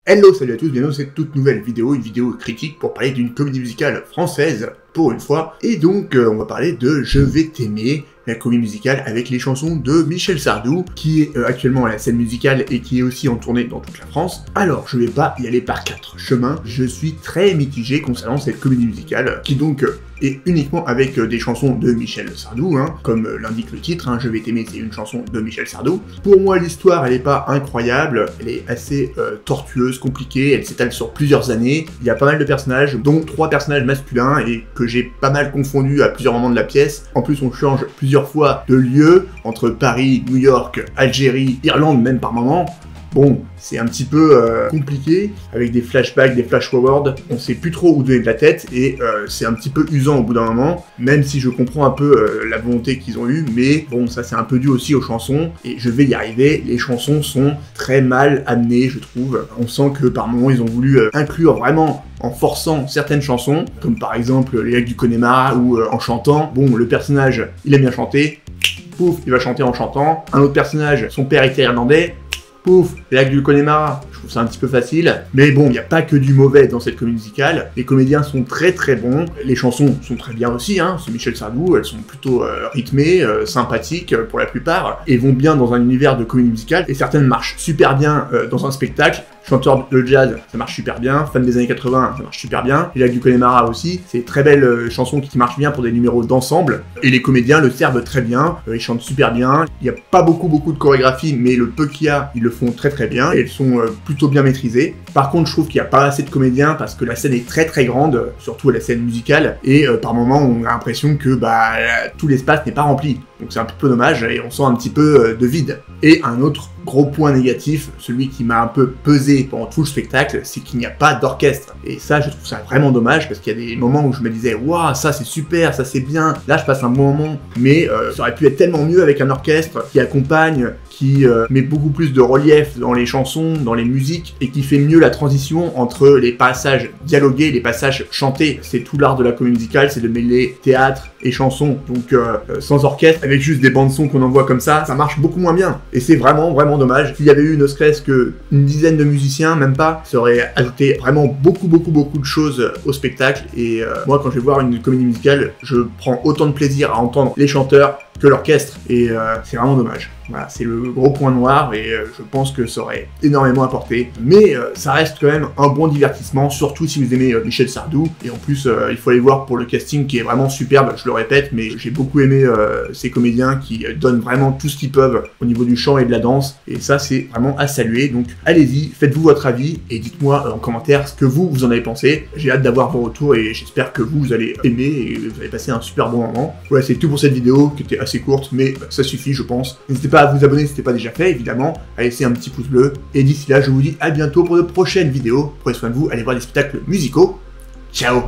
Hello, salut à tous, bienvenue dans cette toute nouvelle vidéo, une vidéo critique pour parler d'une comédie musicale française, pour une fois. Et donc, on va parler de Je vais t'aimer, la comédie musicale avec les chansons de Michel Sardou, qui est actuellement à la scène musicale et qui est aussi en tournée dans toute la France. Alors, je vais pas y aller par 4 chemins, je suis très mitigé concernant cette comédie musicale, qui donc est uniquement avec des chansons de Michel Sardou, comme l'indique le titre, Je vais t'aimer, c'est une chanson de Michel Sardou. Pour moi, l'histoire, elle est pas incroyable, elle est assez tortueuse, compliquée, elle s'étale sur plusieurs années, il y a pas mal de personnages, dont 3 personnages masculins, et que j'ai pas mal confondu à plusieurs moments de la pièce. En plus, on change plusieurs fois de lieu, entre Paris, New York, Algérie, Irlande même par moment. Bon, c'est un petit peu compliqué, avec des flashbacks, des flash-forward, on sait plus trop où donner de la tête, et c'est un petit peu usant au bout d'un moment, même si je comprends un peu la volonté qu'ils ont eue, mais bon, ça c'est un peu dû aussi aux chansons, et je vais y arriver, les chansons sont très mal amenées, je trouve. On sent que par moments, ils ont voulu inclure vraiment en forçant certaines chansons, comme par exemple Les Lacs du Connemara, ou en chantant. Bon, le personnage, il aime bien chanter, pouf, il va chanter en chantant. Un autre personnage, son père était irlandais, pouf, Les Lacs du Connemara, je trouve ça un petit peu facile. Mais bon, il n'y a pas que du mauvais dans cette comédie musicale. Les comédiens sont très très bons. Les chansons sont très bien aussi, c'est Michel Sardou, elles sont plutôt rythmées, sympathiques pour la plupart, et vont bien dans un univers de comédie musicale. Et certaines marchent super bien dans un spectacle. Chanteur de jazz, ça marche super bien. Fan des années 80, ça marche super bien. Les Lacs du Connemara aussi, c'est très belles chansons qui marchent bien pour des numéros d'ensemble. Et les comédiens le servent très bien, ils chantent super bien. Il n'y a pas beaucoup de chorégraphie, mais le peu qu'il y a, ils le font très très bien. Et elles sont plutôt bien maîtrisées. Par contre, je trouve qu'il n'y a pas assez de comédiens parce que la scène est très très grande, surtout à la scène musicale. Et par moments, on a l'impression que tout l'espace n'est pas rempli. Donc c'est un peu dommage et on sent un petit peu de vide. Et un autre gros point négatif, celui qui m'a un peu pesé pendant tout le spectacle, c'est qu'il n'y a pas d'orchestre. Et ça, je trouve ça vraiment dommage, parce qu'il y a des moments où je me disais « Waouh, ça c'est super, ça c'est bien, là je passe un bon moment ». Mais ça aurait pu être tellement mieux avec un orchestre qui accompagne, qui met beaucoup plus de relief dans les chansons, dans les musiques, et qui fait mieux la transition entre les passages dialogués et les passages chantés. C'est tout l'art de la comédie musicale, c'est de mêler théâtre et chansons. Donc sans orchestre, avec juste des bandes-sons qu'on envoie comme ça marche beaucoup moins bien. Et c'est vraiment dommage. S'il y avait eu ne serait-ce qu'une dizaine de musiciens, même pas, ça aurait ajouté vraiment beaucoup de choses au spectacle. Et moi, quand je vais voir une comédie musicale, je prends autant de plaisir à entendre les chanteurs que l'orchestre, et c'est vraiment dommage. Voilà, c'est le gros point noir, et je pense que ça aurait énormément apporté. Mais ça reste quand même un bon divertissement, surtout si vous aimez Michel Sardou. Et en plus, il faut aller voir pour le casting qui est vraiment superbe, je le répète, mais j'ai beaucoup aimé ces comédiens qui donnent vraiment tout ce qu'ils peuvent au niveau du chant et de la danse. Et ça, c'est vraiment à saluer. Donc allez-y, faites-vous votre avis, et dites-moi en commentaire ce que vous en avez pensé. J'ai hâte d'avoir vos retours, et j'espère que vous allez aimer, et vous allez passer un super bon moment. Voilà, c'est tout pour cette vidéo, qui était assez courte, mais ça suffit, je pense. N'hésitez pas à vous abonner si ce n'est pas déjà fait, évidemment, à laisser un petit pouce bleu, et d'ici là, je vous dis à bientôt pour de prochaines vidéos. Prenez soin de vous, allez voir des spectacles musicaux. Ciao!